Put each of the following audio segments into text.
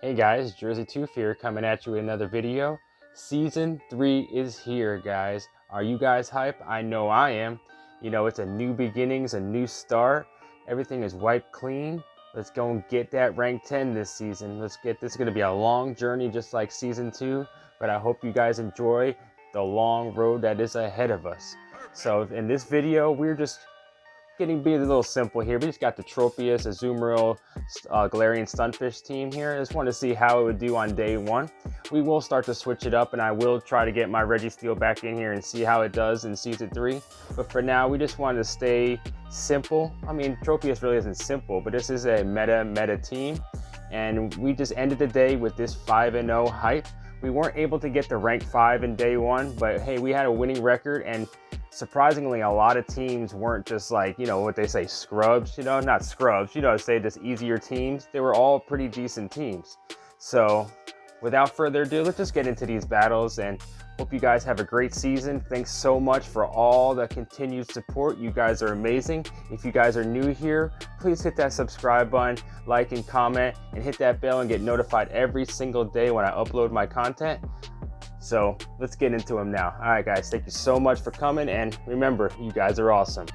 Hey guys, Jerseytoof here coming at you with another video. Season 3 is here, guys. Are you guys hype? I know I am. You know, it's a new beginnings, a new start. Everything is wiped clean. Let's go and get that rank 10 this season. Let's get this. Is going to be a long journey just like Season 2, but I hope you guys enjoy the long road that is ahead of us. So in this video, we're just being a little simple here. We just got the Tropius, Azumarill, Galarian Stunfisk team here. I just want to see how it would do on day one. We will start to switch it up, and I will try to get my Registeel back in here and see how it does in Season 3. But for now, we just wanted to stay simple. I mean, Tropius really isn't simple, but this is a meta team. And we just ended the day with this 5-0 hype. We weren't able to get to rank 5 in day one, but hey, we had a winning record, and surprisingly, a lot of teams weren't just like, you know, what they say, scrubs, you know, not scrubs, you know, say just easier teams. They were all pretty decent teams. So without further ado, let's just get into these battles and hope you guys have a great season. Thanks so much for all the continued support. You guys are amazing. If you guys are new here, please hit that subscribe button, like and comment, and hit that bell and get notified every single day when I upload my content. So let's get into them now. All right, guys, thank you so much for coming, and remember, you guys are awesome.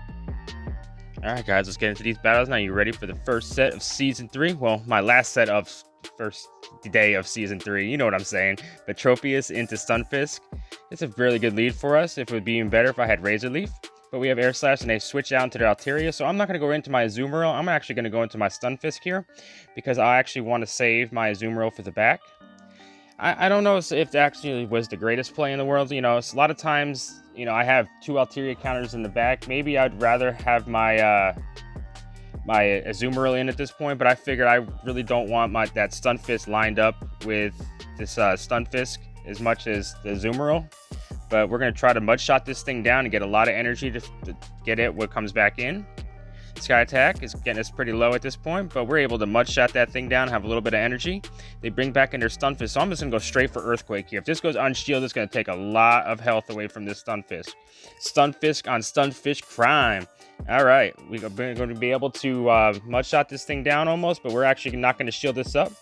All right, guys, let's get into these battles now. You ready for the first set of Season 3? Well, my last set of first day of Season 3, you know what I'm saying. But Tropius into Stunfisk. It's a really good lead for us. It would be even better if I had Razor Leaf. But we have Air Slash, and they switch out into their Altaria. So I'm not going to go into my Azumarill. I'm actually going to go into my Stunfisk here, because I actually want to save my Azumarill for the back. I don't know if it actually was the greatest play in the world. You know, it's a lot of times, you know, I have 2 Altaria counters in the back. Maybe I'd rather have my my Azumarill in at this point, but I figured I really don't want that Stunfisk lined up with this Stunfisk as much as the Azumarill. But we're going to try to mudshot this thing down and get a lot of energy to get it what comes back in. Sky Attack is getting us pretty low at this point, but we're able to mudshot that thing down, have a little bit of energy. They bring back in their Stunfisk, so I'm just going to go straight for Earthquake here. If this goes unshielded, it's going to take a lot of health away from this Stunfisk. Stunfisk on Stunfisk crime. All right, we're going to be able to mudshot this thing down almost, but we're actually not going to shield this up.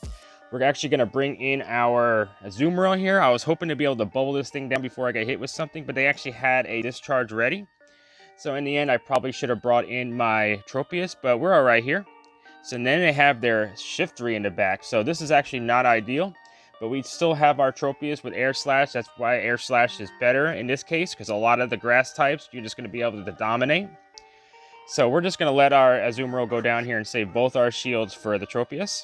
We're actually going to bring in our Azumarill here. I was hoping to be able to bubble this thing down before I get hit with something, but they actually had a discharge ready. So in the end, I probably should have brought in my Tropius, but we're all right here. So then they have their Shiftry in the back. So this is actually not ideal, but we still have our Tropius with Air Slash. That's why Air Slash is better in this case, because a lot of the grass types, you're just going to be able to dominate. So we're just going to let our Azumarill go down here and save both our shields for the Tropius.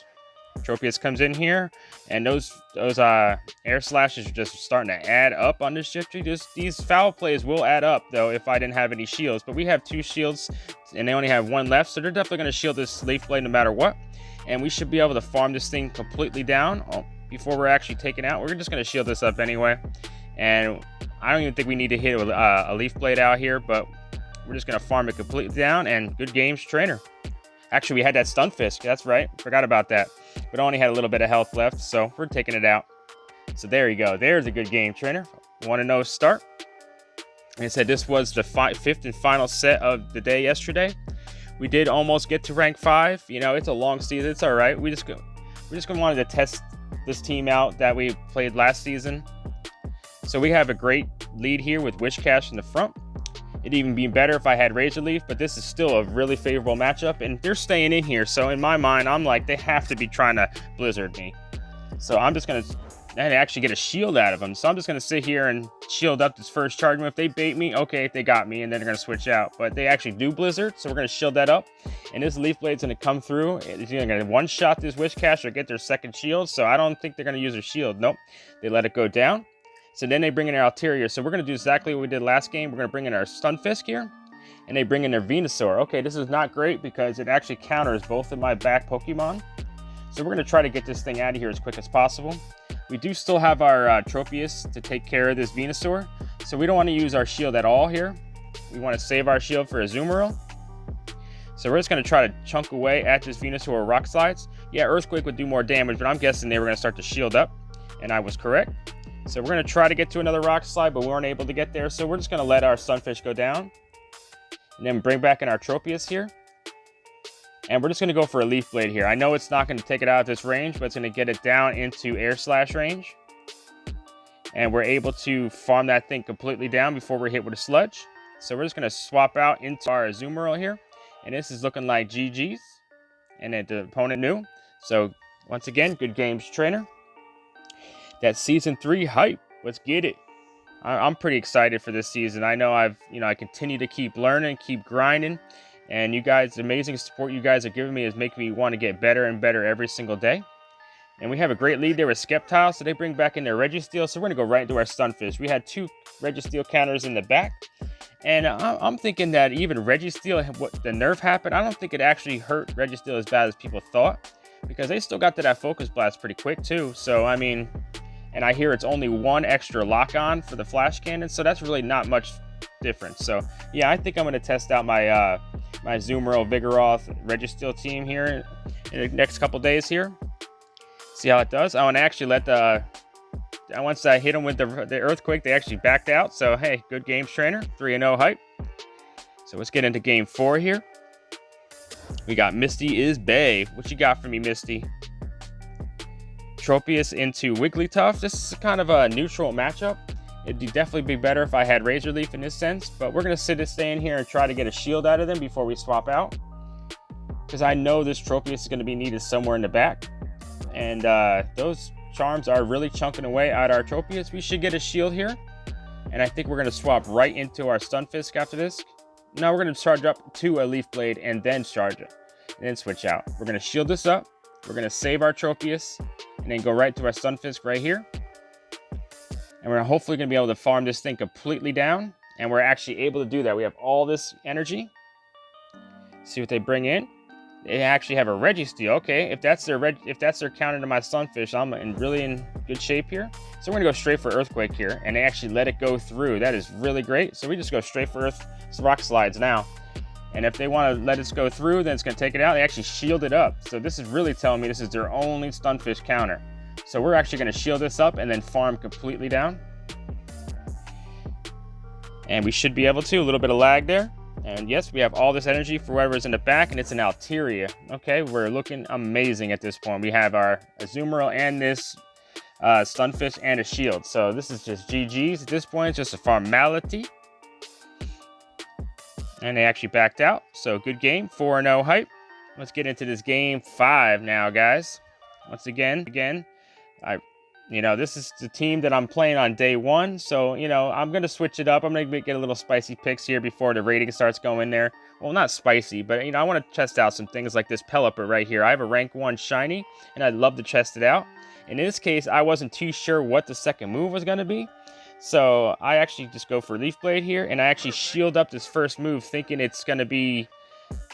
Tropius comes in here, and those Air Slashes are just starting to add up on this Shiftry. These foul plays will add up, though, if I didn't have any shields. But we have 2 shields, and they only have 1 left, so they're definitely going to shield this Leaf Blade no matter what. And we should be able to farm this thing completely down before we're actually taken out. We're just going to shield this up anyway. And I don't even think we need to hit a Leaf Blade out here, but we're just going to farm it completely down, and good games, trainer. Actually, we had that Stunfisk. That's right. Forgot about that. But only had a little bit of health left, so we're taking it out. So there you go. There's a good game, trainer. 1-0 start. Like I said, this was the 5th and final set of the day yesterday. We did almost get to rank 5. You know, it's a long season. It's all right. We just wanted to test this team out that we played last season. So we have a great lead here with Wishcash in the front. It'd even be better if I had Razor Leaf, but this is still a really favorable matchup, and they're staying in here. So in my mind, I'm like, they have to be trying to Blizzard me. So I'm just going to actually get a shield out of them. So I'm just going to sit here and shield up this first charge. If they bait me, okay, they got me, and then they're going to switch out. But they actually do Blizzard, so we're going to shield that up. And this Leaf Blade's going to come through. It's either going to one-shot this Wishcash or get their second shield. So I don't think they're going to use their shield. Nope. They let it go down. So then they bring in their Altaria. So we're going to do exactly what we did last game. We're going to bring in our Stunfisk here. And they bring in their Venusaur. Okay, this is not great because it actually counters both of my back Pokemon. So we're going to try to get this thing out of here as quick as possible. We do still have our Tropius to take care of this Venusaur. So we don't want to use our shield at all here. We want to save our shield for Azumarill. So we're just going to try to chunk away at this Venusaur Rock Slides. Yeah, Earthquake would do more damage, but I'm guessing they were going to start to shield up. And I was correct. So we're going to try to get to another Rock Slide, but we weren't able to get there. So we're just going to let our Stunfish go down. And then bring back in our Tropius here. And we're just going to go for a Leaf Blade here. I know it's not going to take it out of this range, but it's going to get it down into Air Slash range. And we're able to farm that thing completely down before we're hit with a Sludge. So we're just going to swap out into our Azumarill here. And this is looking like GG's. And then the opponent knew. So once again, good games, trainer. That Season 3 hype. Let's get it. I'm pretty excited for this season. I know I continue to keep learning, keep grinding. And you guys, the amazing support you guys are giving me is making me want to get better and better every single day. And we have a great lead there with Sceptile, so they bring back in their Registeel. So we're going to go right into our Stunfisk. We had 2 Registeel counters in the back. And I'm thinking that even Registeel, what the nerf happened, I don't think it actually hurt Registeel as bad as people thought. Because they still got to that Focus Blast pretty quick too. So, I mean, and I hear it's only 1 extra lock-on for the Flash Cannon. So that's really not much difference. So, yeah, I think I'm going to test out my my Azumarill, Vigoroth, Registeel team here in the next couple days here. See how it does. Oh, and actually let once I hit them with the Earthquake, they actually backed out. So, hey, good games, trainer. 3-0 hype. So let's get into game 4 here. We got Misty is Bae. What you got for me, Misty? Tropius into Wigglytuff. This is kind of a neutral matchup. It'd definitely be better if I had Razor Leaf in this sense. But we're going to stay in here and try to get a shield out of them before we swap out. Because I know this Tropius is going to be needed somewhere in the back. And those charms are really chunking away at our Tropius. We should get a shield here. And I think we're going to swap right into our Stunfisk after this. Now we're going to charge up to a Leaf Blade and then charge it. And then switch out. We're going to shield this up. We're going to save our Tropius. And then go right to our Stunfisk right here. And we're hopefully going to be able to farm this thing completely down. And we're actually able to do that. We have all this energy. See what they bring in. They actually have a Registeel. Okay, if that's their counter to my Stunfish, I'm really in good shape here. So we're gonna go straight for Earthquake here, and they actually let it go through. That is really great. So we just go straight for Rock Slides now. And if they want to let us go through, then it's gonna take it out. They actually shield it up. So this is really telling me this is their only Stunfish counter. So we're actually gonna shield this up and then farm completely down. And we should be able to. A little bit of lag there. And yes, we have all this energy for whatever's in the back, and it's an Altaria. Okay, we're looking amazing at this point. We have our Azumarill and this Stunfish and a shield. So this is just GG's at this point. It's just a formality. And they actually backed out. So good game, 4-0 hype. Let's get into this game 5 now, guys. Once again, this is the team that I'm playing on day 1. So, I'm going to switch it up. I'm going to get a little spicy picks here before the rating starts going there. Well, not spicy, but, I want to test out some things like this Pelliper right here. I have a rank 1 shiny, and I'd love to test it out. In this case, I wasn't too sure what the second move was going to be. So, I actually just go for Leaf Blade here, and I actually shield up this first move thinking it's going to be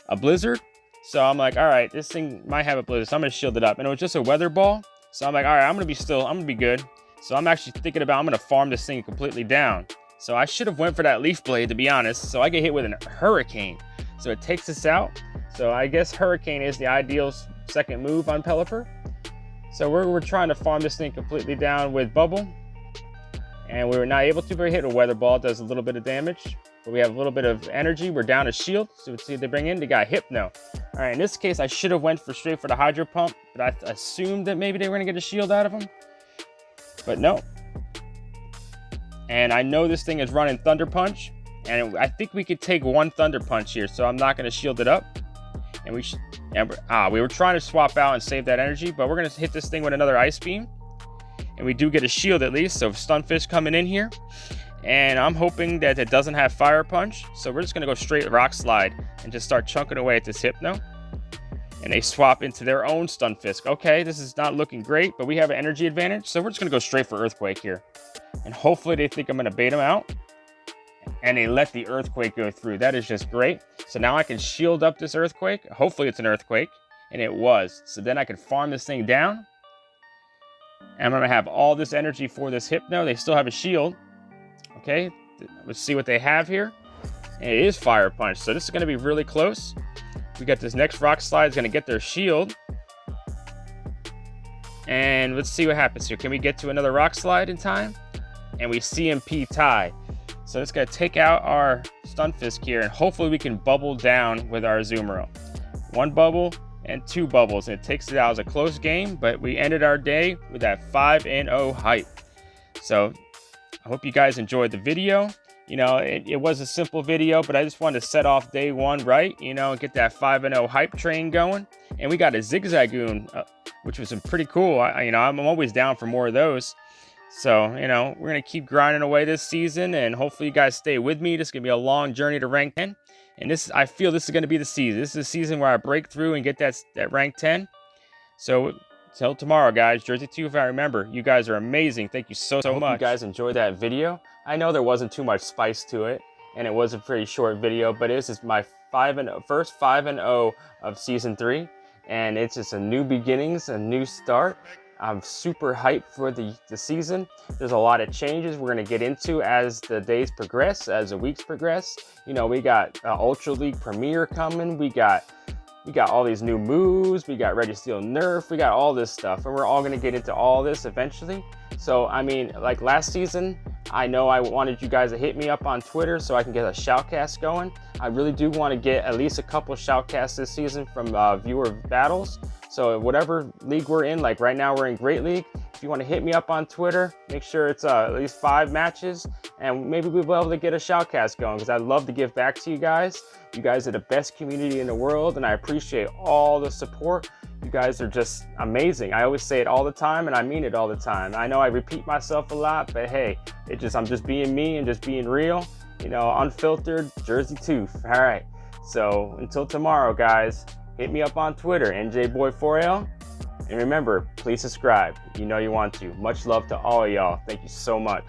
a Blizzard. So, I'm like, all right, this thing might have a Blizzard, so I'm going to shield it up. And it was just a Weather Ball. So I'm like, all right, I'm going to be good. So I'm actually thinking about, I'm going to farm this thing completely down. So I should have went for that Leaf Blade, to be honest. So I get hit with a Hurricane. So it takes us out. So I guess Hurricane is the ideal second move on Pelliper. So we're trying to farm this thing completely down with Bubble. And we were not able to, but we hit a Weather Ball. It does a little bit of damage. But we have a little bit of energy. We're down a shield. So let's see what they bring in. They got Hypno. All right, in this case, I should have went straight for the Hydro Pump, but I assumed that maybe they were going to get a shield out of them. But no. And I know this thing is running Thunder Punch, and I think we could take 1 Thunder Punch here, so I'm not going to shield it up. And we were trying to swap out and save that energy, but we're going to hit this thing with another Ice Beam. And we do get a shield at least, so Stunfisk coming in here. And I'm hoping that it doesn't have Fire Punch. So we're just going to go straight Rock Slide and just start chunking away at this Hypno. And they swap into their own Stunfisk. Okay, this is not looking great, but we have an energy advantage. So we're just going to go straight for Earthquake here. And hopefully they think I'm going to bait them out. And they let the Earthquake go through. That is just great. So now I can shield up this Earthquake. Hopefully it's an Earthquake. And it was. So then I can farm this thing down. And I'm going to have all this energy for this Hypno. They still have a shield. Okay, let's see what they have here. And it is Fire Punch, so this is going to be really close. We got this next Rock Slide is going to get their shield. And let's see what happens here. Can we get to another Rock Slide in time? And we CMP tie. So it's going to take out our Stunfisk here, and hopefully we can bubble down with our Azumarill. 1 bubble and 2 bubbles, and it takes it out as a close game, but we ended our day with that 5-0 hype. So I hope you guys enjoyed the video. You know, it was a simple video, but I just wanted to set off day one right, you know, and get that 5-0 hype train going. And we got a Zigzagoon, which was pretty cool. I'm always down for more of those. So, you know, we're going to keep grinding away this season, and hopefully you guys stay with me. This is going to be a long journey to rank 10. And I feel this is going to be the season. This is the season where I break through and get that rank 10. So, till tomorrow, guys. Jerseytoof, I remember, you guys are amazing. Thank you so much. I hope you guys enjoyed that video. I know there wasn't too much spice to it, and it was a pretty short video, but this is my first 5-0 of Season 3, and it's just a new beginnings, a new start. I'm super hyped for the season. There's a lot of changes we're going to get into as the days progress, as the weeks progress. You know, we got Ultra League Premier coming. We got all these new moves. We got Registeel nerf. We got all this stuff, and we're all going to get into all this eventually. So, I mean, like last season, I know I wanted you guys to hit me up on Twitter so I can get a shoutcast going. I really do want to get at least a couple shoutcasts this season from viewer battles. So whatever league we're in, like right now we're in Great League. If you want to hit me up on Twitter, make sure it's at least 5 matches, and maybe we'll be able to get a shoutcast going, because I'd love to give back to you guys. You guys are the best community in the world, and I appreciate all the support. You guys are just amazing. I always say it all the time, and I mean it all the time. I know I repeat myself a lot, but hey, I'm just being me and just being real. You know, unfiltered Jerseytoof. All right. So until tomorrow, guys, hit me up on Twitter, NJBoy4L. And remember, please subscribe if you know you want to. Much love to all of y'all. Thank you so much.